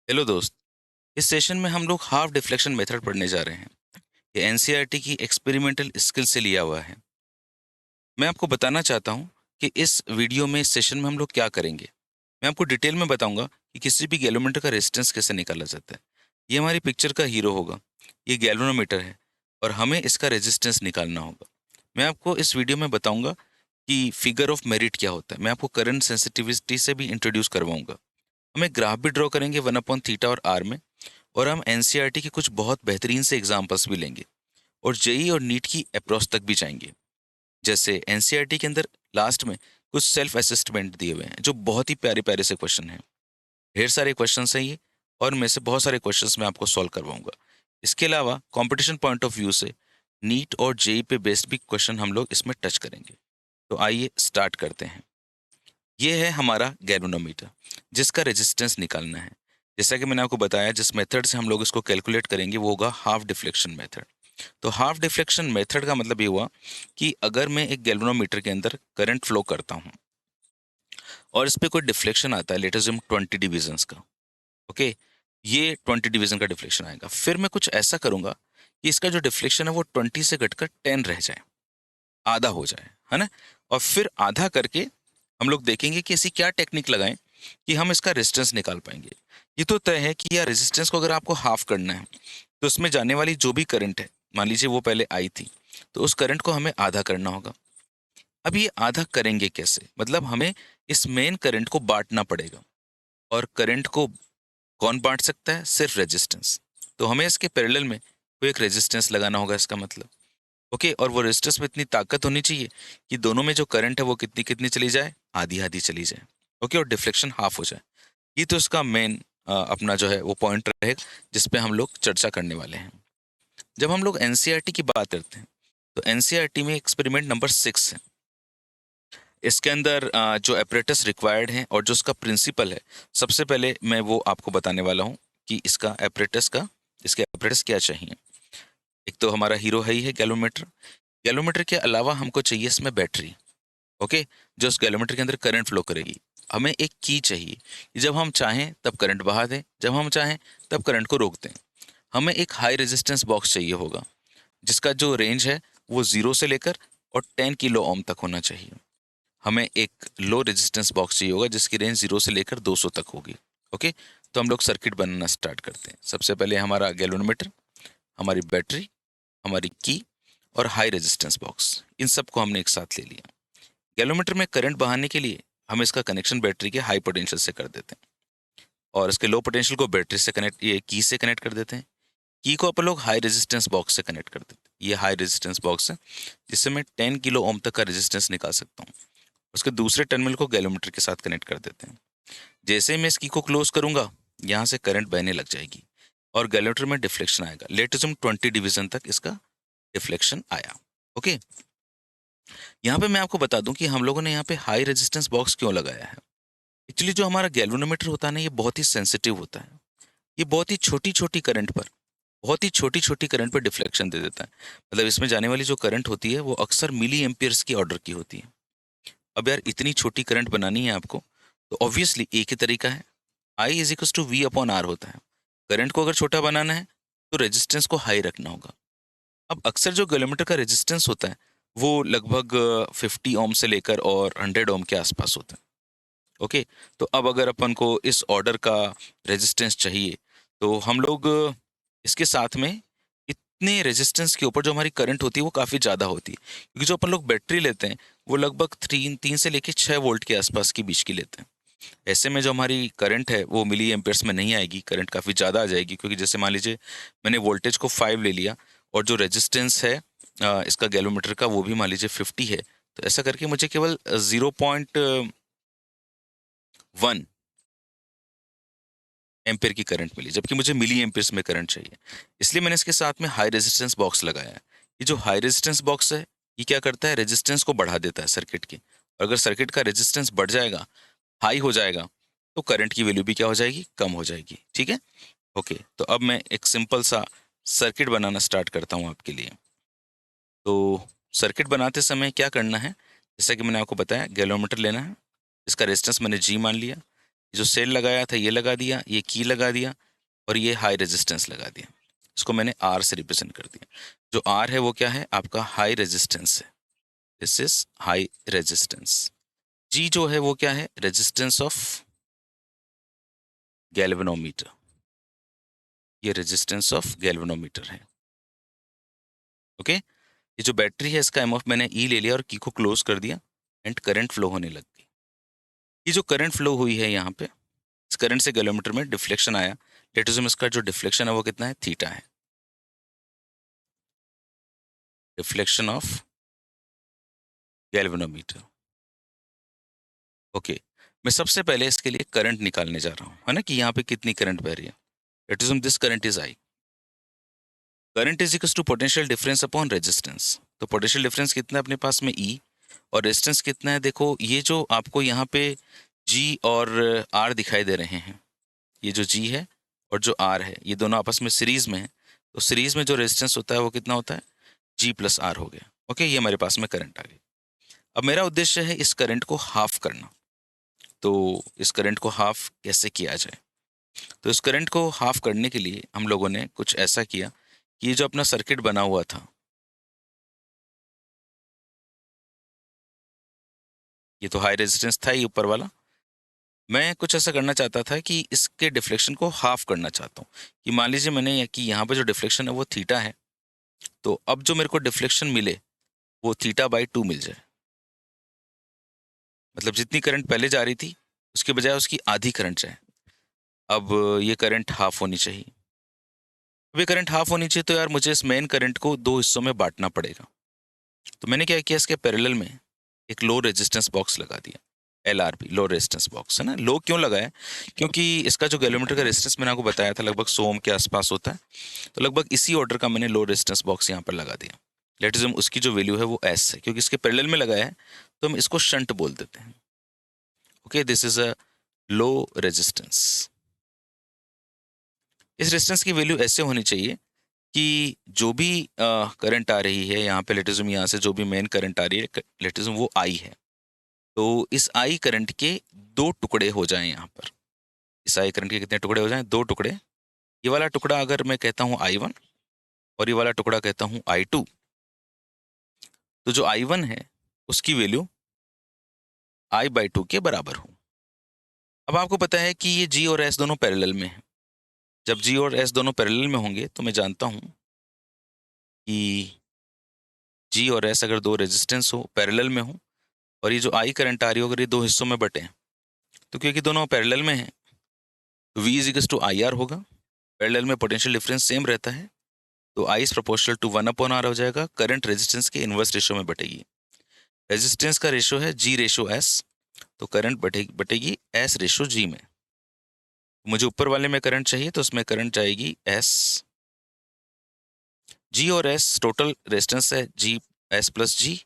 Hello दोस्त। इस session में हम लोग हाफ डिफ्लेक्शन मेथड पढ़ने जा रहे हैं। ये एनसीईआरटी की एक्सपेरिमेंटल स्किल से लिया हुआ है। मैं आपको बताना चाहता हूँ कि इस वीडियो में इस सेशन में हम लोग क्या करेंगे। मैं आपको डिटेल में बताऊंगा कि किसी भी गैलोमीटर का रेजिस्टेंस कैसे निकाला जाता है। ये हमारी पिक्चर का हीरो होगा। ये गैल्वेनोमीटर है और हमें इसका रेजिस्टेंस निकालना होगा। मैं आपको इस वीडियो में बताऊंगा कि फिगर ऑफ मेरिट क्या होता है। मैं आपको करंट सेंसिटिविटी से भी इंट्रोड्यूस करवाऊंगा। हम एक ग्राफ भी ड्रॉ करेंगे 1/थीटा और आर में। और हम एनसीईआरटी के कुछ बहुत बेहतरीन से एग्जाम्पल्स भी लेंगे और जेई और नीट की अप्रोच तक भी जाएंगे। जैसे एनसीईआरटी के अंदर लास्ट में कुछ सेल्फ असेसमेंट दिए हुए हैं जो बहुत ही प्यारे प्यारे से क्वेश्चन हैं। ढेर सारे क्वेश्चन हैं ये, और मैं से बहुत सारे क्वेश्चंस मैं आपको सॉल्व करवाऊंगा। इसके अलावा कंपटीशन पॉइंट ऑफ व्यू से नीट और जेई पे बेस्ड भी क्वेश्चन हम लोग इसमें टच करेंगे। तो आइए स्टार्ट करते हैं। ये है हमारा गैल्वेनोमीटर जिसका रेजिस्टेंस निकालना है। जैसा कि मैंने आपको बताया, जिस मेथड से हम लोग इसको कैलकुलेट करेंगे वो होगा हाफ डिफ्लेक्शन मेथड। तो हाफ डिफ्लेक्शन मेथड का मतलब ये हुआ कि अगर मैं एक गैल्वेनोमीटर के अंदर करंट फ्लो करता हूँ और इस पे कोई डिफ्लेक्शन आता है, लेट अस अज्यूम 20 डिविजन्स का। ओके, ये 20 डिवीजन का डिफ्लेक्शन आएगा। फिर मैं कुछ ऐसा करूंगा कि इसका जो डिफ्लेक्शन है वो 20 से घटकर 10 रह जाए, आधा हो जाए, है ना। और फिर आधा करके हम लोग देखेंगे कि ऐसी क्या टेक्निक लगाएं कि हम इसका रेजिस्टेंस निकाल पाएंगे। ये तो तय है कि यार रेजिस्टेंस को अगर आपको हाफ करना है तो उसमें जाने वाली जो भी करंट है, मान लीजिए वो पहले आई थी, तो उस करंट को हमें आधा करना होगा। अब ये आधा करेंगे कैसे, मतलब हमें इस मेन करंट को बांटना पड़ेगा। और करंट को कौन बांट सकता है? सिर्फ रेजिस्टेंस। तो हमें इसके पैरेलल में कोई एक रेजिस्टेंस लगाना होगा, इसका मतलब। ओके, और वो रेजिस्टेंस में इतनी ताकत होनी चाहिए कि दोनों में जो करंट है वो कितनी कितनी चली जाए, आधी आधी चली जाए। ओके, और डिफ्लेक्शन हाफ हो जाए। ये तो इसका मेन अपना जो है वो पॉइंट रहेगा जिस पे हम लोग चर्चा करने वाले हैं। जब हम लोग एनसीईआरटी की बात करते हैं तो एनसीईआरटी में एक्सपेरिमेंट नंबर 6 है। इसके अंदर जो एपरेटस रिक्वायर्ड है और जो उसका प्रिंसिपल है, सबसे पहले मैं वो आपको बताने वाला हूँ कि इसके एपरेटस क्या चाहिए। एक तो हमारा हीरो है ही है गैलोमीटर। गैलोमीटर के अलावा हमको चाहिए इसमें बैटरी। ओके, जो उस गैलोमीटर के अंदर करंट फ्लो करेगी। हमें एक की चाहिए कि जब हम चाहें तब करंट बहा दें, जब हम चाहें तब करंट को रोक दें। हमें एक हाई रेजिस्टेंस बॉक्स चाहिए होगा जिसका जो रेंज है वो 0 से लेकर और 10 किलो ओम तक होना चाहिए। हमें एक लो रेजिस्टेंस बॉक्स चाहिए होगा जिसकी रेंज 0 से लेकर 200 तक होगी। ओके, तो हम लोग सर्किट बनाना स्टार्ट करते हैं। सबसे पहले हमारा गैल्वेनोमीटर, हमारी बैटरी, हमारी की और हाई रेजिस्टेंस बॉक्स, इन सबको हमने एक साथ ले लिया। गैल्वेनोमीटर में करंट बहाने के लिए हम इसका कनेक्शन बैटरी के हाई पोटेंशियल से कर देते हैं और इसके लो पोटेंशियल को बैटरी से कनेक्ट, ये की से कनेक्ट कर देते हैं। की को अपन लोग हाई रेजिस्टेंस बॉक्स से कनेक्ट कर देते हैं। ये हाई रेजिस्टेंस बॉक्स है जिससे मैं 10 किलो ओम तक का रेजिस्टेंस निकाल सकता हूँ। उसके दूसरे टर्मिनल को गैल्वेनोमीटर के साथ कनेक्ट कर देते हैं। जैसे ही मैं इस की को क्लोज करूंगा, यहाँ से करंट बहने लग जाएगी और गैल्वेनोमीटर में डिफ्लेक्शन आएगा। लेट अस अज्यूम 20 डिवीजन तक इसका डिफ्लेक्शन आया। ओके, यहाँ पे मैं आपको बता दूं कि हम लोगों ने यहाँ पे हाई रेजिस्टेंस बॉक्स क्यों लगाया है। एक्चुअली जो हमारा गैल्वेनोमीटर होता है ना, ये बहुत ही सेंसिटिव होता है। ये बहुत ही छोटी छोटी करंट पर, बहुत ही छोटी छोटी करंट पर डिफ्लेक्शन दे देता है। मतलब इसमें जाने वाली जो करंट होती है वो अक्सर मिली एम्पियर्स की ऑर्डर की होती है। अब यार इतनी छोटी करंट बनानी है आपको, तो ऑब्वियसली एक ही तरीका है, I is equal to V upon R होता है। करंट को अगर छोटा बनाना है तो रेजिस्टेंस को हाई रखना होगा। अब अक्सर जो गैलोमीटर का रेजिस्टेंस होता है वो लगभग 50 ओम से लेकर और 100 ओम के आसपास होता है। ओके, तो अब अगर अपन को इस ऑर्डर का रेजिस्टेंस चाहिए तो हम लोग इसके साथ में इतने रेजिस्टेंस के ऊपर जो हमारी करंट होती है वो काफ़ी ज़्यादा होती है, क्योंकि जो अपन लोग बैटरी लेते हैं वो लगभग तीन तीन से लेकर 6 वोल्ट के आसपास की बीच की लेते हैं। ऐसे में जो हमारी करंट है वो मिली एम्पेयर्स में नहीं आएगी, करंट काफ़ी ज़्यादा आ जाएगी। क्योंकि जैसे मान लीजिए मैंने वोल्टेज को 5 ले लिया और जो रेजिस्टेंस है इसका गैलोमीटर का वो भी मान लीजिए 50 है, तो ऐसा करके मुझे केवल 0.1 एम्पेयर की करंट मिली, जबकि मुझे मिली एम्पेयर्स में करंट चाहिए। इसलिए मैंने इसके साथ में हाई रेजिस्टेंस बॉक्स लगाया है। ये जो हाई रेजिस्टेंस बॉक्स है ये क्या करता है, रेजिस्टेंस को बढ़ा देता है सर्किट की। और अगर सर्किट का रेजिस्टेंस बढ़ जाएगा, हाई हो जाएगा, तो करंट की वैल्यू भी क्या हो जाएगी, कम हो जाएगी। ठीक है। ओके, तो अब मैं एक सिंपल सा सर्किट बनाना स्टार्ट करता हूँ आपके लिए। तो सर्किट बनाते समय क्या करना है, जैसा कि मैंने आपको बताया, गैल्वेनोमीटर लेना है। इसका रेजिस्टेंस मैंने जी मान लिया। जो सेल लगाया था ये लगा दिया, ये की लगा दिया और ये हाई रेजिस्टेंस लगा दिया। इसको मैंने आर से रिप्रेजेंट कर दिया। जो आर है वो क्या है, आपका हाई रेजिस्टेंस है। This is high resistance. जी जो है वो क्या है, रेजिस्टेंस ऑफ गैल्वेनोमीटर। ये रेजिस्टेंस ऑफ गैल्वेनोमीटर है। ओके, ये जो बैटरी है इसका एम ऑफ मैंने ई ले लिया और की को क्लोज कर दिया एंड करंट फ्लो होने लग गई। ये जो करंट फ्लो हुई है यहाँ पे, इस करंट से गैल्वेनोमीटर में डिफ्लेक्शन आया। लेट अज्यूम इसका जो डिफ्लेक्शन है वो कितना है, थीटा है। Reflection of galvanometer. ओके, मैं सबसे पहले इसके लिए करंट निकालने जा रहा हूँ, है ना, कि यहाँ पे कितनी करंट बह रही है। Let assume this current is I. Current is equal to potential difference upon resistance. तो पोटेंशियल डिफरेंस कितना है अपने पास में, ई, और रेजिस्टेंस कितना है। देखो ये जो आपको यहाँ पे जी और आर दिखाई दे रहे हैं, ये जो जी है और जो आर है ये दोनों आपस में सीरीज में है। तो सीरीज में जो रेजिस्टेंस होता है वो कितना होता है, जी प्लस आर हो गया। ओके, ये हमारे पास में करंट आ गई। अब मेरा उद्देश्य है इस करंट को हाफ करना। तो इस करंट को हाफ कैसे किया जाए। तो इस करंट को हाफ करने के लिए हम लोगों ने कुछ ऐसा किया कि ये जो अपना सर्किट बना हुआ था, ये तो हाई रेजिस्टेंस था ही ऊपर वाला। मैं कुछ ऐसा करना चाहता था कि इसके डिफ्लेक्शन को हाफ करना चाहता हूँ। कि मान लीजिए मैंने कि यहाँ पे जो डिफ्लेक्शन है वो थीटा है, तो अब जो मेरे को डिफ्लेक्शन मिले वो थीटा बाई 2 मिल जाए। मतलब जितनी करंट पहले जा रही थी उसके बजाय उसकी आधी करंट जाए। अब ये करंट हाफ होनी चाहिए। अब ये करंट हाफ होनी चाहिए तो यार मुझे इस मेन करंट को दो हिस्सों में बांटना पड़ेगा। तो मैंने क्या किया, इसके पैरेलल में एक लो रेजिस्टेंस बॉक्स लगा दिया। LRB, लो रेजिस्टेंस बॉक्स, है ना। लो क्यों लगाया, क्योंकि इसका जो गैल्वेनोमीटर का रेजिस्टेंस मैंने आपको बताया था लगभग 100 ओम के आसपास होता है। तो लगभग इसी ऑर्डर का मैंने लो रेजिस्टेंस बॉक्स यहाँ पर लगा दिया। लेट अस उसकी जो वैल्यू है वो एस है, क्योंकि इसके पैरेलल में लगाया है तो हम इसको शंट बोल देते हैं। Okay, this is a low resistance. इस रेजिस्टेंस की वैल्यू ऐसे होनी चाहिए कि जो भी करंट आ रही है यहाँ पे, लेटिज्म यहाँ से जो भी मेन करंट आ रही है लेटिज्म वो आई है। तो इस आई करंट के दो टुकड़े हो जाएं यहाँ पर। इस आई करंट के कितने टुकड़े हो जाएं, दो टुकड़े। ये वाला टुकड़ा अगर मैं कहता हूँ I1 और ये वाला टुकड़ा कहता हूँ I2, तो जो I1 है उसकी वैल्यू I/2 के बराबर हो। अब आपको पता है कि ये G और S दोनों पैरेलल में है। जब G और S दोनों पैरेलल में होंगे तो मैं जानता हूँ कि G और S अगर दो रेजिस्टेंस हो, पैरेलल में हो, और ये जो I करंट आ रही हो अगर ये दो हिस्सों में बटे, तो क्योंकि दोनों पैरेलल में है तो V is to I R होगा। पैरेलल में पोटेंशियल डिफरेंस सेम रहता है, तो I is proportional to 1/R हो जाएगा। करंट रेजिस्टेंस के इनवर्स रेशियो में बटेगी। रेजिस्टेंस का रेशियो है G रेशियो S, तो करंट बटेगी S रेशियो G में। मुझे ऊपर वाले में करंट चाहिए तो उसमें करंट जाएगी S। G और S टोटल रेजिस्टेंस है G S प्लस G।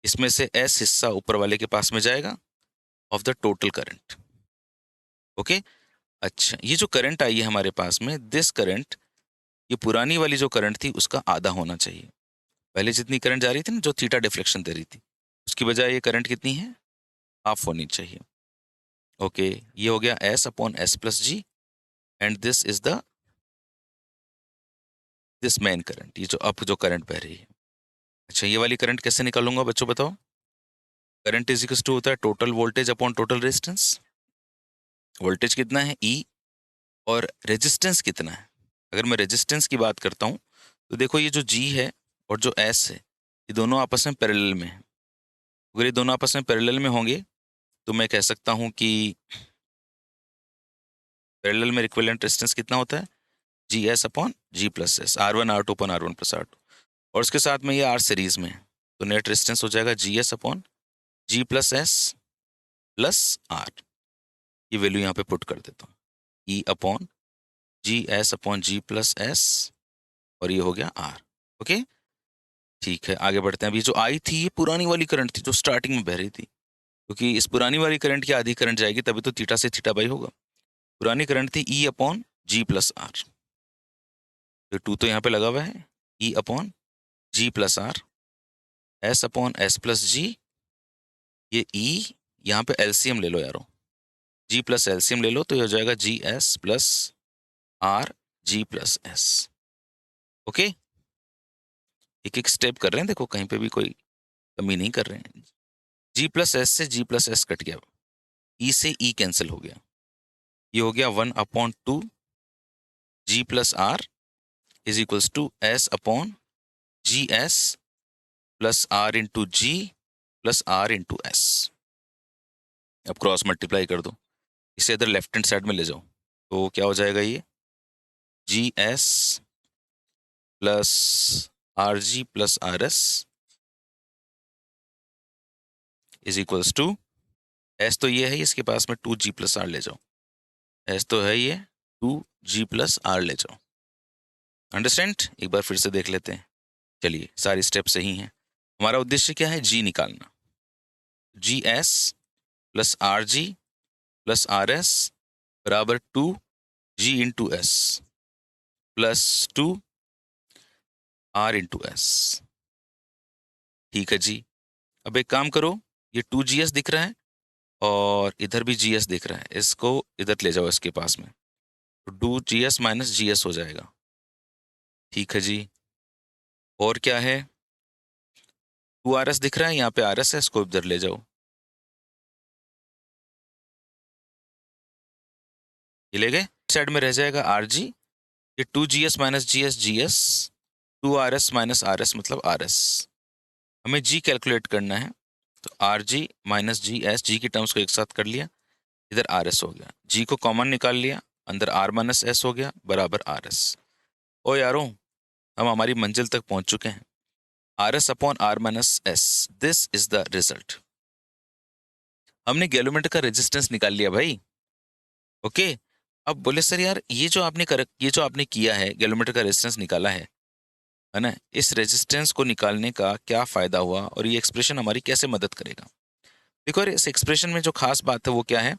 इसमें से S हिस्सा ऊपर वाले के पास में जाएगा of the total current. Okay, अच्छा, ये जो करंट आई है हमारे पास में, दिस करंट, ये पुरानी वाली जो करंट थी उसका आधा होना चाहिए। पहले जितनी करंट जा रही थी ना, जो थीटा डिफ्लेक्शन दे रही थी, उसकी बजाय ये करंट कितनी है, हाफ होनी चाहिए। ओके, ये हो गया S upon S plus G and this is the this main current, ये जो अब जो करंट बह रही है। अच्छा, ये वाली करंट कैसे निकालूंगा बच्चों, बताओ। करंट इज इक्वल टू होता है total voltage upon total resistance. Voltage कितना है E, और रेजिस्टेंस कितना है। अगर मैं रेजिस्टेंस की बात करता हूँ तो देखो ये जो G है और जो S है ये दोनों आपस में पैरेलल में है। अगर ये दोनों आपस में पैरेलल में होंगे तो मैं कह सकता हूँ कि पैरेलल में इक्विवेलेंट रेजिस्टेंस कितना होता है, GS upon G plus S, R1 R2 upon R1 plus R2, और उसके साथ में ये R सीरीज में है, तो नेट रेजिस्टेंस हो जाएगा GS upon G plus S plus R। ये वैल्यू यहाँ पे पुट कर देता हूँ, E upon GS upon G plus S, और ये हो गया R। ओके, ठीक है, आगे बढ़ते हैं। अभी जो आई थी ये पुरानी वाली करंट थी जो स्टार्टिंग में बह रही थी, क्योंकि इस पुरानी वाली करंट की आधी करंट जाएगी तभी तो थीटा से थीटा बाई होगा। पुरानी करंट थी E upon G plus R, तो 2 तो यहाँ पे लगा हुआ है, E upon G plus R, S upon S plus G, ये E, यहाँ पे LCM ले लो यारो, जी प्लस एलसीएम ले लो तो ये हो जाएगा जी S plus R G plus S. Okay, एक एक स्टेप कर रहे हैं, देखो कहीं पे भी कोई कमी नहीं कर रहे हैं। जी प्लस एस से जी प्लस एस कट गया, ई से ई कैंसिल हो गया, ये हो गया 1/2 G plus R is equals to S upon G S plus R into G plus R into S. अब क्रॉस मल्टीप्लाई कर दो, इसे इधर लेफ्ट हैंड साइड में ले जाओ, तो क्या हो जाएगा, ये G S plus R G plus R S is equals to, S तो ये है, इसके पास में 2 जी प्लस आर ले जाओ, एस तो है ये, 2 जी प्लस आर ले जाओ। अंडरस्टैंड? एक बार फिर से देख लेते हैं। चलिए, सारी स्टेप सही हैं। हमारा उद्देश्य क्या है, जी निकालना। G S plus R G plus R S बराबर 2 G into S plus 2 R into S. ठीक है जी। अब एक काम करो, ये 2GS दिख रहा है और इधर भी GS दिख रहा है, इसको इधर ले जाओ इसके पास में, तो 2GS माइनस GS हो जाएगा। ठीक है जी। और क्या है, 2RS दिख रहा है, यहाँ पे RS है, इसको इधर ले जाओ, ये ले गए। साइड में रह जाएगा RG, ये 2GS minus GS GS, 2RS minus RS मतलब RS। हमें G कैलकुलेट करना है, तो RG माइनस GS, G की टर्म्स को एक साथ कर लिया, इधर RS हो गया, G को कॉमन निकाल लिया, अंदर R माइनस S हो गया बराबर RS। ओ यारों, हम हमारी मंजिल तक पहुंच चुके हैं। RS upon R minus S, this is the result. हमने गैल्वेमीटर का रेजिस्टेंस निकाल लिया भाई। ओके, अब बोले सर यार ये जो आपने किया है, गैल्वेमीटर का रेजिस्टेंस निकाला है ना, इस रेजिस्टेंस को निकालने का क्या फायदा हुआ और ये एक्सप्रेशन हमारी कैसे मदद करेगा? देखो यार, इस एक्सप्रेशन में जो खास बात है वो क्या है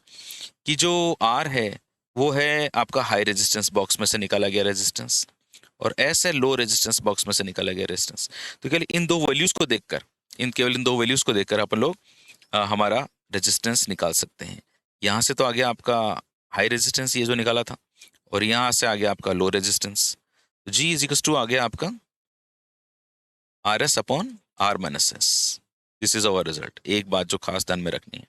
कि जो R है वो है आपका हाई रेजिस्टेंस बॉक्स में से निकाला गया रेजिस्टेंस, और एस है लो रेजिस्टेंस बॉक्स में से निकाला गया रेजिस्टेंस। तो केवल इन दो वैल्यूज को देखकर, केवल इन दो वैल्यूज को देखकर अपन लोग हमारा रेजिस्टेंस निकाल सकते हैं। यहाँ से तो आ गया आपका हाई रेजिस्टेंस, ये जो निकाला था, और यहाँ से आ गया आपका लो रेजिस्टेंस। तो जी इज इक्वल टू आ गया आपका R S upon R minus S. This is our result. एक बात जो खास ध्यान में रखनी है।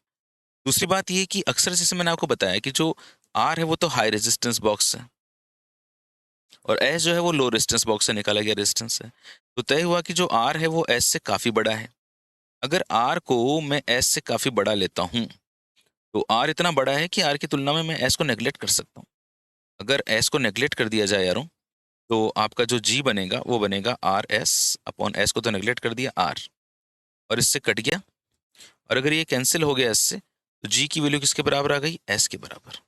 दूसरी बात ये कि अक्सर जैसे मैंने आपको बताया कि जो आर है वो तो हाई रेजिस्टेंस बॉक्स है, और एस जो है वो लो रेजिस्टेंस बॉक्स से निकाला गया रेजिस्टेंस है। तो तय हुआ कि जो आर है वो एस से काफ़ी बड़ा है। अगर आर को मैं एस से काफ़ी बड़ा लेता हूँ, तो आर इतना बड़ा है कि आर की तुलना में मैं एस को नेगलेक्ट कर सकता हूँ। अगर एस को नेगलेक्ट कर दिया जाए यारों, तो आपका जो जी बनेगा वो बनेगा आर एस अपॉन एस को तो नेगलेक्ट कर दिया आर, और इससे कट गया, और अगर ये कैंसिल हो गया एस से, तो जी की वैल्यू किसके बराबर आ गई, एस के बराबर।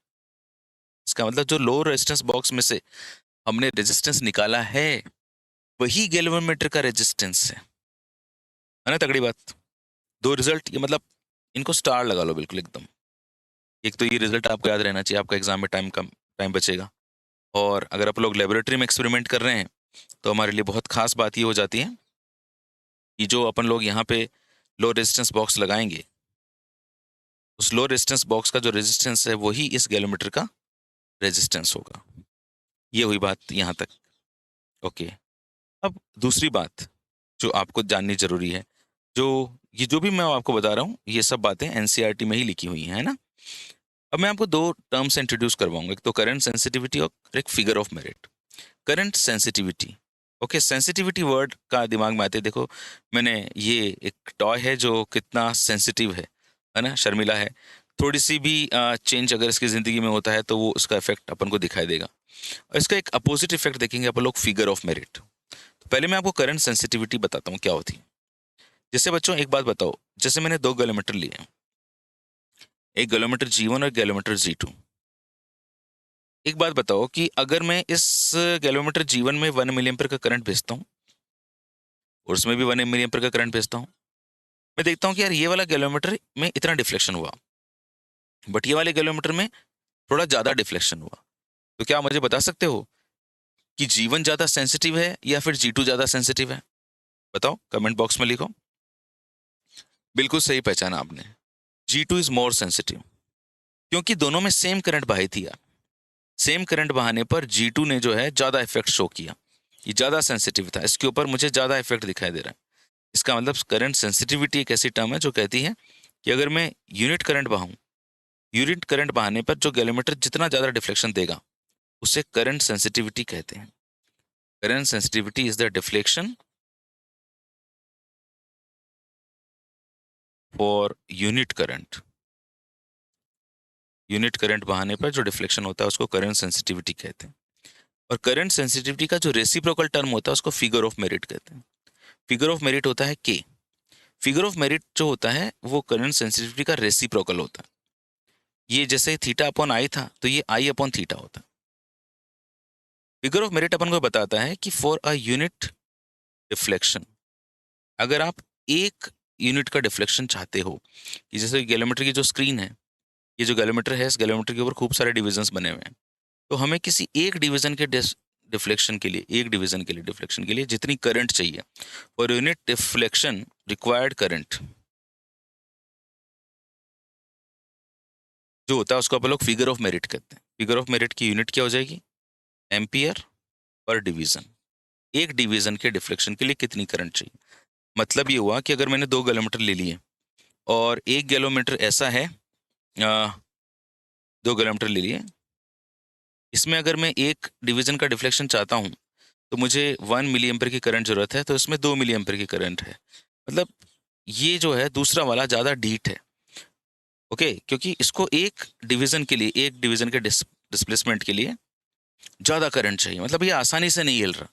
इसका मतलब जो लो रेजिस्टेंस बॉक्स में से हमने रेजिस्टेंस निकाला है वही गैल्वेनोमीटर का रेजिस्टेंस है ना? तगड़ी बात। दो रिजल्ट, ये मतलब इनको स्टार लगा लो बिल्कुल एकदम। एक तो ये रिजल्ट आपको याद रहना चाहिए, आपका एग्जाम में टाइम बचेगा। और अगर आप लोग लेबोरेटरी में एक्सपेरिमेंट कर रहे हैं, तो हमारे लिए बहुत खास बात ये हो जाती है कि जो अपन लोग यहाँ पे लो रेजिस्टेंस बॉक्स लगाएंगे, उस लो रेजिस्टेंस बॉक्स का जो रेजिस्टेंस है वही इस गैल्वेनोमीटर का रेजिस्टेंस होगा। ये हुई बात यहाँ तक। ओके, अब दूसरी बात जो आपको जाननी जरूरी है, जो ये जो भी मैं आपको बता रहा हूँ ये सब बातें एनसीईआरटी में ही लिखी हुई हैं, है ना? अब मैं आपको दो टर्म्स इंट्रोड्यूस करवाऊंगा, एक तो करंट सेंसिटिविटी और एक figure of merit. Current sensitivity, okay, sensitivity word का दिमाग में आते, देखो मैंने ये एक टॉय है जो कितना सेंसिटिव है ना, शर्मिला है। थोड़ी सी भी चेंज अगर इसकी ज़िंदगी में होता है तो वो उसका इफेक्ट अपन को दिखाई देगा, और इसका एक अपोजिट इफेक्ट देखेंगे अपन लोग, फिगर ऑफ मेरिट। तो पहले मैं आपको करंट सेंसिटिविटी बताता हूँ क्या होती है। जैसे बच्चों एक बात बताओ, जैसे मैंने दो गैलोमीटर लिए, एक गैलोमीटर G1 और गैलोमीटर G2। एक बात बताओ कि अगर मैं इस गैलोमीटर G1 में 1 मिली एम्पीयर का करंट भेजता हूँ और उसमें भी 1 मिली एम्पीयर का करंट भेजता हूँ, मैं देखता हूँ कि यार ये वाला गैलोमीटर में इतना डिफ्लेक्शन हुआ, बट ये वाले गैलोमीटर में थोड़ा ज़्यादा डिफ्लेक्शन हुआ। तो क्या मुझे बता सकते हो कि G1 ज़्यादा सेंसिटिव है या फिर G2 ज़्यादा सेंसिटिव है? बताओ, कमेंट बॉक्स में लिखो। बिल्कुल सही पहचाना आपने, G2 इज मोर सेंसिटिव। क्योंकि दोनों में सेम करंट बहाई थी यार। सेम करंट बहाने पर G2 ने जो है ज़्यादा इफेक्ट शो किया, ये ज़्यादा सेंसिटिव था, इसके ऊपर मुझे ज़्यादा इफेक्ट दिखाई दे रहा है। इसका मतलब करंट सेंसिटिविटी एक ऐसी टर्म है जो कहती है कि अगर मैं यूनिट करंट बहाऊं, यूनिट करंट बहाने पर जो गैलोमीटर जितना ज़्यादा डिफ्लेक्शन देगा उसे करंट सेंसिटिविटी कहते हैं। Current sensitivity is the deflection for unit current. Unit current बहाने पर जो डिफ्लेक्शन होता है उसको करंट सेंसिटिविटी कहते हैं। और करंट सेंसिटिविटी का जो रेसिप्रोकल टर्म होता है उसको फिगर ऑफ मेरिट कहते हैं। फिगर ऑफ मेरिट होता है के। फिगर ऑफ मेरिट जो होता है वो करंट सेंसिटिविटी का रेसिप्रोकल होता है। ये जैसे थीटा अपॉन आई था तो ये आई अपॉन थीटा होता है। फिगर ऑफ मेरिट अपन को बताता है कि फॉर अ यूनिट डिफ्लेक्शन, अगर आप एक यूनिट का डिफ्लेक्शन चाहते हो, कि जैसे गैलोमीटर की जो स्क्रीन है, ये जो गैलोमीटर है, इस गैलोमीटर के ऊपर खूब सारे डिविजन्स बने हुए हैं, तो हमें किसी एक डिवीजन के डिफ्लेक्शन के लिए, एक डिवीजन के लिए डिफ्लेक्शन के लिए जितनी करंट चाहिए, और यूनिट डिफ्लेक्शन रिक्वायर्ड करंट जो होता है उसको अपन लोग फिगर ऑफ मेरिट कहते हैं। फिगर ऑफ मेरिट की यूनिट क्या हो जाएगी? Ampere per division. एक डिवीजन के डिफ्लेक्शन के लिए कितनी करंट चाहिए। मतलब ये हुआ कि अगर मैंने 2 गैलोमीटर ले लिए और एक गैलोमीटर ऐसा है, 2 गैलोमीटर ले लिए, इसमें अगर मैं एक डिवीजन का डिफ्लेक्शन चाहता हूँ तो मुझे 1 मिली एम्पियर की करंट जरूरत है, तो इसमें 2 मिली एम्पियर की करंट है। मतलब ये जो है दूसरा वाला ज़्यादा डीट है। ओके, क्योंकि इसको एक डिवीजन के लिए, एक डिवीजन के डिस्प्लेसमेंट के लिए ज़्यादा करंट चाहिए। मतलब ये आसानी से नहीं हिल रहा।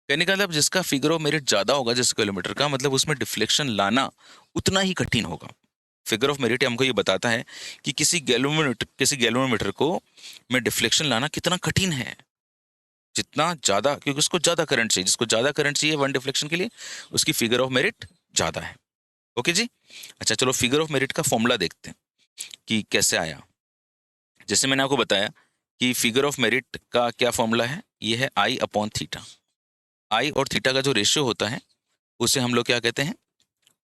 कहने का मतलब जिसका फिगर ऑफ मेरिट ज़्यादा होगा, जिस किलोमीटर का, मतलब उसमें डिफ्लेक्शन लाना उतना ही कठिन होगा। फिगर ऑफ मेरिट हमको ये बताता है कि किसी गैलोमीटर को में डिफ्लेक्शन लाना कितना कठिन है। जितना ज़्यादा, क्योंकि उसको ज़्यादा करंट चाहिए, जिसको ज़्यादा करंट चाहिए वन डिफ्लेक्शन के लिए, उसकी फिगर ऑफ मेरिट ज़्यादा है। ओके जी। अच्छा चलो फिगर ऑफ मेरिट का फॉर्मूला देखते हैं कि कैसे आया। जैसे मैंने आपको बताया कि फिगर ऑफ मेरिट का क्या फॉर्मूला है, ये है आई अपॉन थीटा। आई और थीटा का जो रेशियो होता है उसे हम लोग क्या कहते हैं?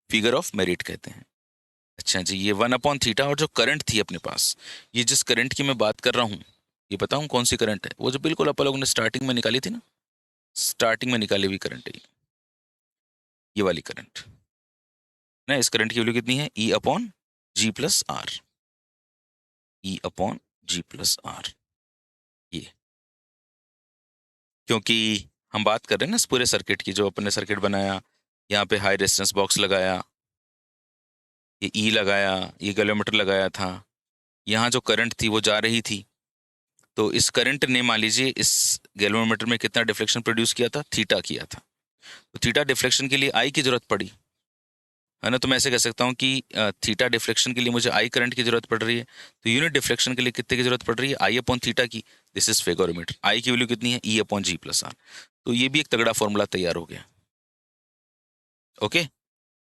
फिगर ऑफ मेरिट कहते हैं। अच्छा जी, ये 1/थीटा, और जो करंट थी अपने पास, ये जिस करंट की मैं बात कर रहा हूँ, ये बताऊँ कौन सी करंट है? वो जो बिल्कुल अपन लोगों ने स्टार्टिंग में निकाली थी ना, स्टार्टिंग में निकाली हुई करंट है ये वाली करंट ना। इस करंट की वैल्यू कितनी है? E upon G plus R. E upon G plus R. ये क्योंकि हम बात कर रहे हैं ना इस पूरे सर्किट की, जो अपन ने सर्किट बनाया, यहाँ पे हाई रेजिस्टेंस बॉक्स लगाया, ये ई लगाया, ये गैलोमीटर लगाया था, यहाँ जो करंट थी वो जा रही थी, तो इस करंट ने मान लीजिए इस गैल्वेनोमीटर में कितना डिफ्लेक्शन प्रोड्यूस किया था? थीटा किया था। तो थीटा डिफ्लेक्शन के लिए आई की जरूरत पड़ी, है ना। तो मैं ऐसे कह सकता हूँ कि थीटा डिफ्लेक्शन के लिए मुझे आई करंट की जरूरत पड़ रही है, तो यूनिट डिफ्लेक्शन के लिए कितने की जरूरत पड़ रही है? आई अपॉन थीटा की। दिस इज फेगोरोमीटर। आई की वैल्यू कितनी है? E upon G plus R. तो ये भी एक तगड़ा फॉर्मूला तैयार हो गया। ओके,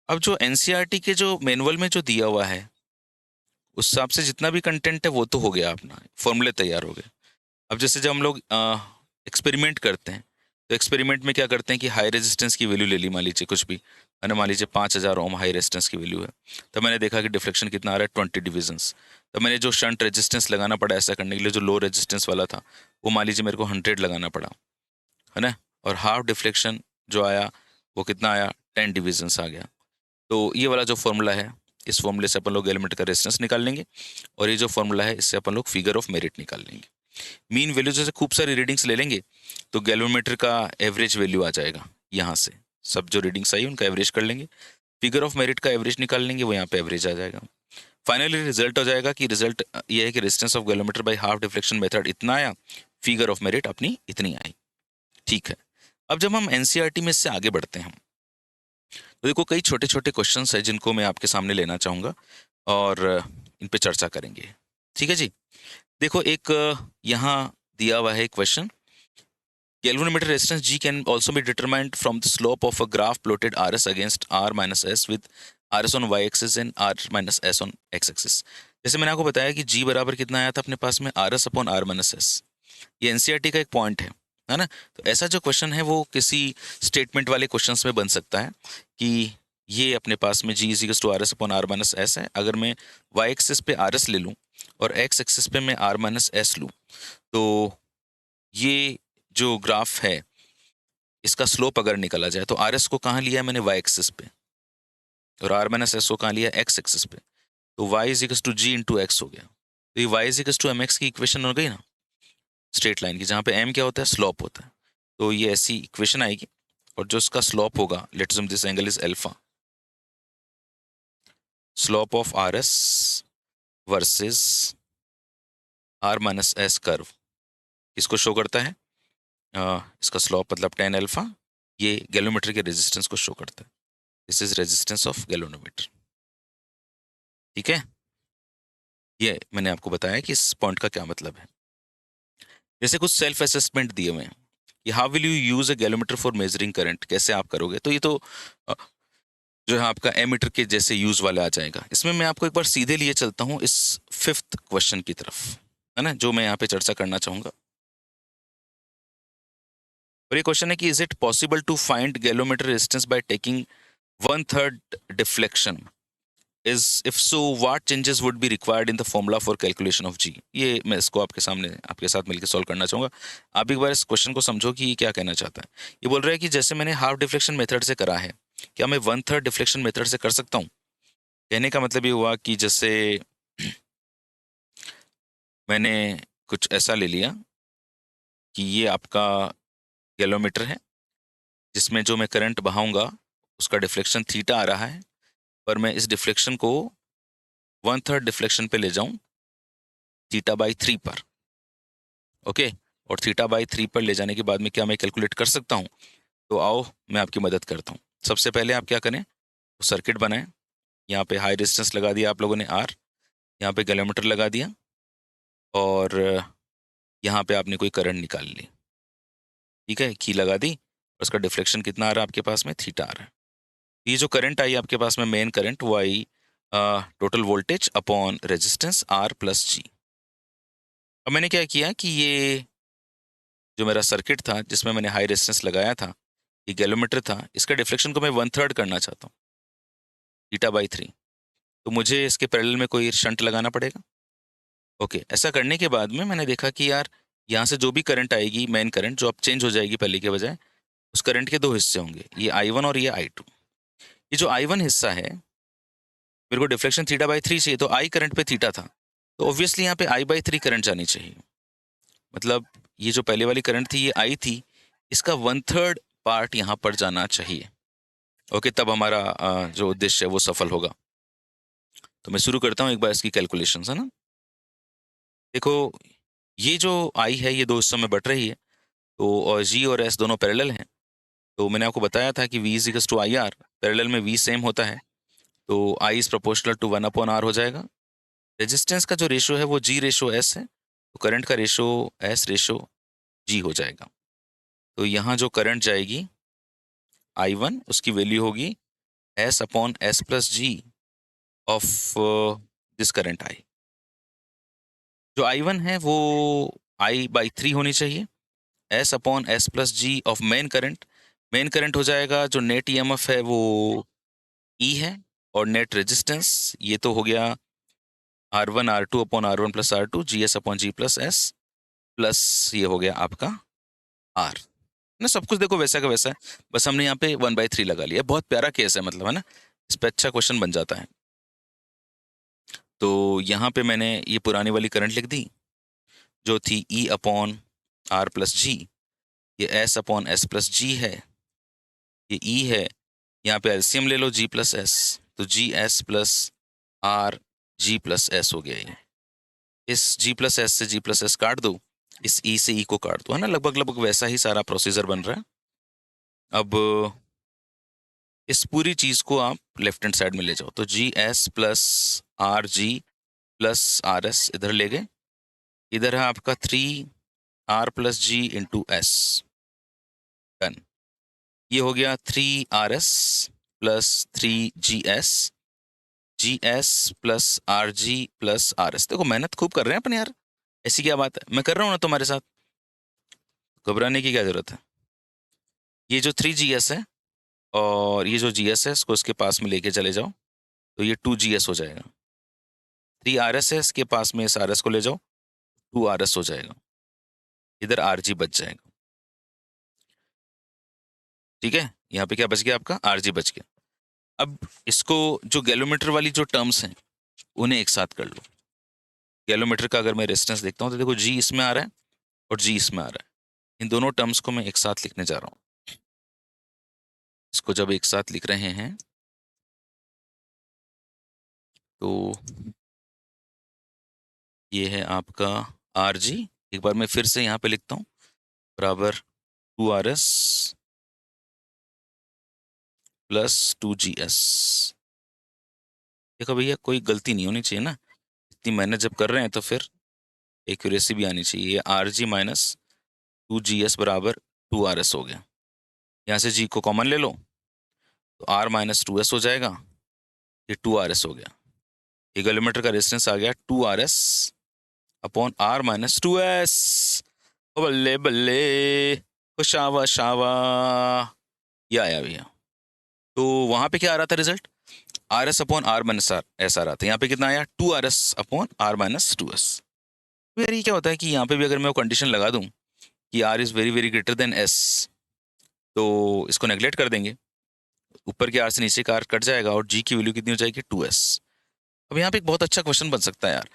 अब जो एनसीईआरटी के जो मैनुअल में जो दिया हुआ है उस हिसाब से जितना भी कंटेंट है वो तो हो गया, अपना फॉर्मूले तैयार हो गए। अब जैसे जब हम लोग एक्सपेरिमेंट करते हैं, तो एक्सपेरिमेंट में क्या करते हैं कि हाई रेजिस्टेंस की वैल्यू ले ली, मान लीजिए कुछ भी, मैंने मान लीजिए 5000 ओम हाई रेजिस्टेंस की वैल्यू है, तो मैंने देखा कि डिफ्लेक्शन कितना आ रहा है? 20 डिविजन्स। तो मैंने जो शंट रेजिस्टेंस लगाना पड़ा ऐसा करने के लिए, जो लो रेजिस्टेंस वाला था, वो मान लीजिए मेरे को 100 लगाना पड़ा, है ना। और हाफ डिफ्लेक्शन जो आया वो कितना आया? 10 डिविजन्स आ गया। तो ये वाला जो फॉर्मूला है, इस फॉर्मूले से अपन लोग एलिमेंट का रेजिस्टेंस निकाल लेंगे, और ये जो फॉर्मूला है इससे अपन लोग फिगर ऑफ मेरिट निकाल लेंगे। मीन वैल्यू जैसे खूब सारी रीडिंग्स ले लेंगे तो गैल्वेनोमीटर का एवरेज वैल्यू आ जाएगा। यहाँ से सब जो रीडिंग्स आई उनका एवरेज कर लेंगे, फिगर ऑफ मेरिट का एवरेज निकाल लेंगे, वो यहाँ पे एवरेज आ जाएगा। फाइनली रिजल्ट हो जाएगा कि रिजल्ट ये है कि resistance of galvanometer by half deflection method इतना आया, फिगर ऑफ मेरिट अपनी इतनी आई। ठीक है, अब जब हम एनसीईआरटी में इससे आगे बढ़ते हैं, तो देखो कई छोटे छोटे क्वेश्चंस है जिनको मैं आपके सामने लेना चाहूँगा और इन पे चर्चा करेंगे। ठीक है जी। देखो एक यहाँ दिया हुआ है question, galvanometer resistance G can also be determined from the slope of a graph plotted Rs against R minus S with Rs on y axis and R minus S on x axis। जैसे मैंने आपको बताया कि G बराबर कितना आया था अपने पास में? Rs upon R minus S. ये एनसीईआरटी का एक पॉइंट है ना। तो ऐसा जो क्वेश्चन है वो किसी स्टेटमेंट वाले क्वेश्चंस में बन सकता है कि ये अपने पास में G is equal to Rs upon R minus S है। अगर मैं y एक्सिस पे Rs ले लूँ और एक्स एक्सिस पे मैं आर माइनस एस लूँ, तो ये जो ग्राफ है इसका स्लोप अगर निकाला जाए तो आर एस को कहाँ लिया है मैंने, वाई एक्सिस पे, और आर माइनस एस को कहाँ लिया, एक्स एक्सिस पे। तो Y is equal to G into X हो गया। तो ये Y is equal to M X की इक्वेशन हो गई ना, स्ट्रेट लाइन की, जहाँ पे एम क्या होता है, स्लोप होता है। तो ये ऐसी इक्वेशन आएगी, और जो इसका स्लोप होगा, let's assume this angle is alpha, slope of R S versus R minus S curve इसको शो करता है। इसका स्लोप मतलब टेन अल्फा, ये गैलोमीटर के रेजिस्टेंस को शो करता है। This is resistance of galvanometer. ठीक है, ये मैंने आपको बताया कि इस पॉइंट का क्या मतलब है। जैसे कुछ सेल्फ असेसमेंट दिए हुए हैं कि how will you use a galvanometer for measuring current, कैसे आप करोगे, तो ये तो अ, जो है आपका एमीटर के जैसे यूज वाला आ जाएगा। इसमें मैं आपको एक बार सीधे लिए चलता हूँ इस फिफ्थ क्वेश्चन की तरफ, है ना, जो मैं यहाँ पे चर्चा करना चाहूंगा। और ये क्वेश्चन है कि is it possible to find galvanometer resistance by taking one third deflection, is if so what changes would be required in the formula for calculation of G. ये मैं इसको आपके सामने आपके साथ मिलकर सॉल्व करना चाहूंगा। आप एक बार इस क्वेश्चन को समझो कि ये क्या कहना चाहता है। ये बोल रहा है कि जैसे मैंने हाफ डिफ्लेक्शन मेथड से करा है, क्या मैं वन थर्ड डिफ्लेक्शन मेथड से कर सकता हूँ। कहने का मतलब ये हुआ कि जैसे मैंने कुछ ऐसा ले लिया कि ये आपका गैलोमीटर है, जिसमें जो मैं करंट बहाऊंगा उसका डिफ्लेक्शन थीटा आ रहा है, पर मैं इस डिफ्लेक्शन को वन थर्ड डिफ्लेक्शन पे ले जाऊं थीटा बाई थ्री पर। ओके, और थीटा बाई थ्री पर ले जाने के बाद में क्या मैं कैलकुलेट कर सकता हूँ। तो आओ मैं आपकी मदद करता हूँ। सबसे पहले आप क्या करें, तो सर्किट बनाएं। यहाँ पे हाई रेजिस्टेंस लगा दिया आप लोगों ने आर, यहाँ पे गैलोमीटर लगा दिया, और यहाँ पे आपने कोई करंट निकाल ली। ठीक है, की लगा दी, उसका डिफ्लेक्शन कितना आ रहा है आपके पास में, थीटा आ रहा है। ये जो करंट आई आपके पास में, मेन करंट, वो I total voltage upon resistance R plus G. अब मैंने क्या किया कि ये जो मेरा सर्किट था जिसमें मैंने हाई रेजिस्टेंस लगाया था, ये गैलोमीटर था, इसका डिफ्लेक्शन को मैं वन थर्ड करना चाहता हूँ, थीटा बाई थ्री। तो मुझे इसके पैरेलल में कोई शंट लगाना पड़ेगा। ओके, ऐसा करने के बाद में मैंने देखा कि यार यहाँ से जो भी करंट आएगी, मेन करंट जो अब चेंज हो जाएगी पहले के बजाय, उस करंट के दो हिस्से होंगे, ये आई वन और ये आई टू। ये जो आई वन हिस्सा है, मेरे को डिफ्लेक्शन थीटा बाई थ्री चाहिए, तो आई करंट पे थीटा था, तो ऑब्वियसली यहाँ पे आई बाई थ्री करंट जानी चाहिए। मतलब ये जो पहले वाली करंट थी ये आई थी, इसका वन थर्ड पार्ट यहाँ पर जाना चाहिए। ओके, तब हमारा जो उद्देश्य है वो सफल होगा। तो मैं शुरू करता हूँ एक बार इसकी कैलकुलेशन, है ना। देखो, ये जो आई है ये दो हिस्सों में बट रही है, तो और जी और एस दोनों पैरेलल हैं। तो मैंने आपको बताया था कि V is equal to I R, parallel में वी सेम होता है, तो I is proportional to one upon R हो जाएगा। रेजिस्टेंस का जो रेशो है वो जी रेशो एस है, तो करंट का रेशो एस रेशो जी हो जाएगा। तो यहाँ जो करंट जाएगी आई वन, उसकी वैल्यू होगी S upon S plus G of this current I. जो आई वन है वो आई बाई थ्री होनी चाहिए, S upon S plus G of main current. Main current हो जाएगा, जो नेट ईएमएफ है वो ई है, और नेट रेजिस्टेंस ये तो हो गया R one R two upon R one plus R two, G S upon G plus S, plus ये हो गया आपका आर ना। सब कुछ देखो वैसा का वैसा है, बस हमने यहाँ पे वन बाई थ्री लगा लिया। बहुत प्यारा केस है, मतलब, है ना, इस पे अच्छा क्वेश्चन बन जाता है। तो यहाँ पे मैंने ये पुरानी वाली करंट लिख दी जो थी ई अपॉन आर प्लस जी, ये एस अपॉन एस प्लस जी है, ये ई है, यहाँ पे एलसीएम ले लो जी प्लस एस, तो G S plus R G plus S हो गया ये। इस जी प्लस एस से जी प्लस एस काट दो, इस ई से ई को काट दो, है ना, लगभग लगभग वैसा ही सारा प्रोसीजर बन रहा है। अब इस पूरी चीज को आप लेफ्ट हैंड साइड में ले जाओ, तो G S plus R G plus R S इधर ले गए, इधर है आपका three R plus G into S, done. ये हो गया three R S plus three G S plus R G plus R S. देखो मेहनत खूब कर रहे हैं अपन यार, ऐसी क्या बात है, मैं कर रहा हूँ ना तुम्हारे साथ, घबराने की क्या जरूरत है। ये जो थ्री जी एस है और ये जो जी एस है, इसको इसके पास में लेके चले जाओ, तो ये टू जी एस हो जाएगा। 3RS है, इसके पास में इस RS को ले जाओ, 2RS हो जाएगा, इधर RG बच जाएगा। ठीक है, यहाँ पे क्या बच गया आपका, RG बच गया। अब इसको जो गैलोमीटर वाली जो टर्म्स हैं उन्हें एक साथ कर लो। गैलोमीटर का अगर मैं रेजिस्टेंस देखता हूँ तो देखो G इसमें आ रहा है और G इसमें आ रहा है। इन दोनों टर्म्स को मैं एक साथ लिखने जा रहा हूँ। इसको जब एक साथ लिख रहे हैं तो ये है आपका RG। एक बार मैं फिर से यहाँ पे लिखता हूँ, बराबर 2RS प्लस 2GS। देखो भैया, कोई गलती नहीं होनी चाहिए ना, इतनी मेहनत जब कर रहे हैं तो फिर एक्यूरेसी भी आनी चाहिए। ये RG माइनस 2GS बराबर 2RS हो गया। यहाँ से G को कॉमन ले लो तो R माइनस 2S हो जाएगा, ये 2RS हो गया। ये गैलोमीटर का रेजिस्टेंस आ गया 2RS upon R minus 2S। बल्ले बल्ले, ओ शावा शावा, ये आया भैया। तो वहाँ पे क्या आ रहा था result, RS upon R minus R ऐसा आ रहा था। यहाँ पे कितना आया, 2RS upon R minus 2S। तो यार ये क्या होता है कि यहाँ पे भी अगर मैं वो कंडीशन लगा दूँ कि R is very very greater than S, तो इसको नेगलेक्ट कर देंगे, ऊपर के R से नीचे का R कट जाएगा और G की वैल्यू कितनी हो जाएगी, 2S। अब यहाँ पे एक बहुत अच्छा क्वेश्चन बन सकता है यार,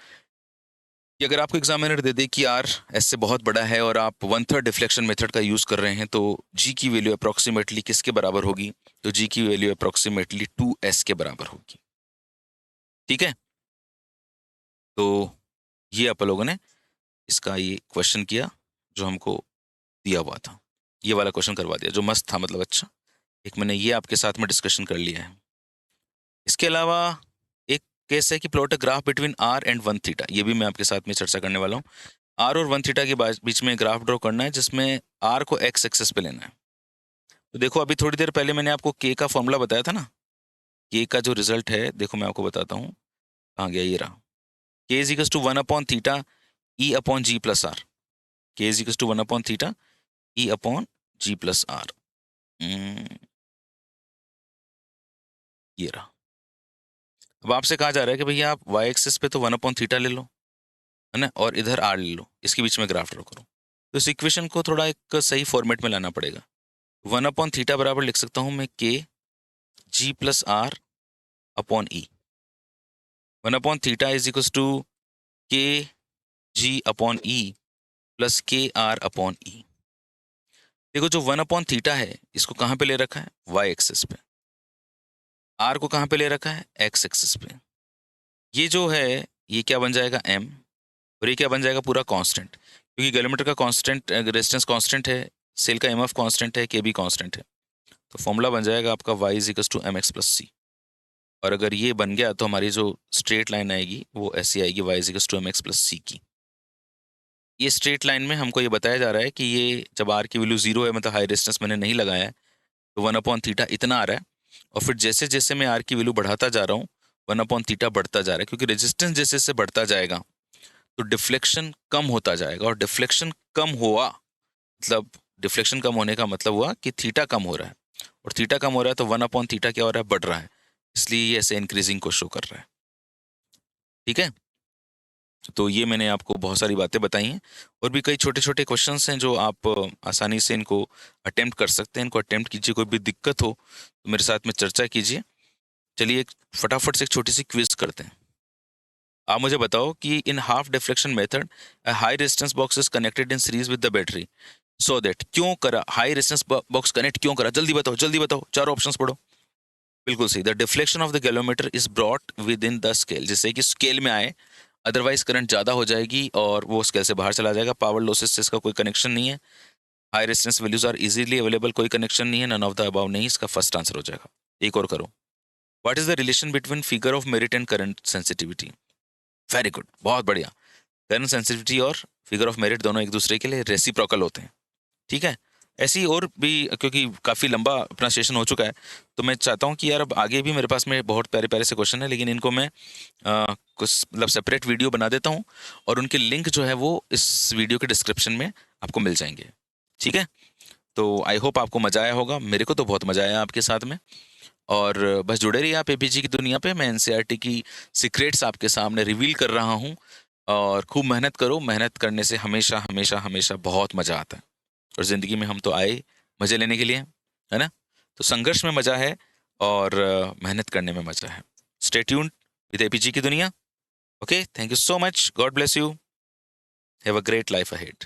कि अगर आपको एग्जामिनर दे दे कि R S से बहुत बड़ा है और आप 1/3 डिफ्लेक्शन मेथड का यूज़ कर रहे हैं, तो G की वैल्यू अप्रॉक्सीमेटली किसके बराबर होगी, तो G की वैल्यू अप्रॉक्सीमेटली 2S के बराबर होगी। ठीक है, तो ये आप लोगों ने इसका ये क्वेश्चन किया जो हमको दिया हुआ था, ये वाला क्वेश्चन करवा दिया जो मस्त था, मतलब अच्छा। एक मैंने ये आपके साथ में डिस्कशन कर लिया है। इसके अलावा एक केस है कि plot a graph between R and 1 theta, ये भी मैं आपके साथ में चर्चा करने वाला हूँ। R और 1 थीटा के बीच में ग्राफ ड्रॉ करना है जिसमें R को एक्स एक्सेस पे लेना है। तो देखो अभी थोड़ी देर पहले मैंने आपको K का फॉर्मूला बताया था ना, K का जो रिजल्ट है देखो मैं आपको बताता हूँ, कहाँ गया, ये रहा। K is equals to 1 upon theta E upon G plus R। K is equals to 1 upon theta E upon G plus R। ये रहा। अब आपसे कहा जा रहा है कि भैया आप y एक्सिस पे तो 1 अपॉन थीटा ले लो, है ना, और इधर R ले लो, इसके बीच में ग्राफ ड्रॉ करो। तो इस इक्वेशन को थोड़ा एक सही फॉर्मेट में लाना पड़ेगा। 1 अपॉन थीटा बराबर लिख सकता हूँ मैं K G plus R upon E। 1 upon theta is equals to K G upon E plus K R upon E। देखो जो 1 अपॉन थीटा है इसको कहाँ पे ले रखा है, y एक्सिस पे। R को कहाँ पे ले रखा है, x एक्सिस पे। ये जो है ये क्या बन जाएगा m, और ये क्या बन जाएगा पूरा कांस्टेंट, क्योंकि गैलोमीटर का कांस्टेंट रेजिस्टेंस कांस्टेंट है, सेल का एमएफ कांस्टेंट है, के भी कांस्टेंट है। तो फॉर्मूला बन जाएगा आपका y is equals to mx plus C. और अगर ये बन गया तो हमारी जो स्ट्रेट लाइन आएगी वो ऐसी आएगी, y is equals to mx plus C की। ये स्ट्रेट लाइन में हमको ये बताया जा रहा है कि ये जब r की वैल्यू 0 है, मतलब हाई रेजिस्टेंस मैंने नहीं लगाया है, तो 1 अपॉन थीटा इतना आ रहा है। और फिर जैसे जैसे मैं r की वैल्यू बढ़ाता जा रहा हूँ 1 अपॉन थीटा बढ़ता जा रहा है, क्योंकि रेजिस्टेंस जैसे जैसे बढ़ता जाएगा तो डिफ्लेक्शन कम होता जाएगा। और डिफ्लेक्शन कम हुआ मतलब, डिफ्लेक्शन कम होने का मतलब हुआ कि थीटा कम हो रहा है, और थीटा कम हो रहा है तो 1 अपॉन थीटा क्या हो रहा है, बढ़ रहा है, इसलिए ये ऐसे इंक्रीजिंग को शो कर रहा है। ठीक है, तो ये मैंने आपको बहुत सारी बातें बताई हैं, और भी कई छोटे छोटे क्वेश्चंस हैं जो आप आसानी से इनको अटेम्प्ट कर सकते हैं। इनको अटेम्प्ट कीजिए, कोई भी दिक्कत हो तो मेरे साथ में चर्चा कीजिए। चलिए एक फटाफट से एक छोटी सी क्विज करते हैं। आप मुझे बताओ कि in half deflection method a high resistance box is connected in series with the battery so that, क्यों करा हाई रेजिस्टेंस बॉक्स कनेक्ट, क्यों करा, जल्दी बताओ जल्दी बताओ, चारों ऑप्शंस पढ़ो। बिल्कुल सही, the deflection of the galvanometer is brought with in the scale, जिससे कि स्केल में आए, अदरवाइज करंट ज़्यादा हो जाएगी और वो स्केल से बाहर चला जाएगा। पावर लॉसेस से इसका कोई कनेक्शन नहीं है। High resistance values are easily available, कोई कनेक्शन नहीं है, नन ऑफ द अबाव नहीं, इसका फर्स्ट आंसर हो जाएगा। एक और करो, what is the relation between figure of merit and current sensitivity. Very good, बहुत बढ़िया। करंट सेंसिटिविटी और फिगर ऑफ मेरिट दोनों एक दूसरे के लिए रेसिप्रोकल होते हैं। ठीक है, ऐसी और भी, क्योंकि काफ़ी लंबा अपना सेशन हो चुका है तो मैं चाहता हूँ कि यार अब आगे भी मेरे पास में बहुत प्यारे प्यारे से क्वेश्चन है, लेकिन इनको मैं कुछ मतलब सेपरेट वीडियो बना देता हूँ, और उनके लिंक जो है वो इस वीडियो के डिस्क्रिप्शन में आपको मिल जाएंगे। ठीक है, तो आई होप आपको मज़ा आया होगा, मेरे को तो बहुत मज़ा आया आपके साथ में। और बस जुड़े रहिए आप एपीजी की दुनिया पे। मैं एनसीईआरटी की सीक्रेट्स आपके सामने रिवील कर रहा हूँ। और खूब मेहनत करो, मेहनत करने से हमेशा हमेशा हमेशा बहुत मज़ा आता है। और ज़िंदगी में हम तो आए मज़े लेने के लिए, है ना? तो संघर्ष में मज़ा है और मेहनत करने में मज़ा है। स्टे ट्यून्ड विद एपीजी की दुनिया। Okay, thank you so much, God bless you, have a great life ahead.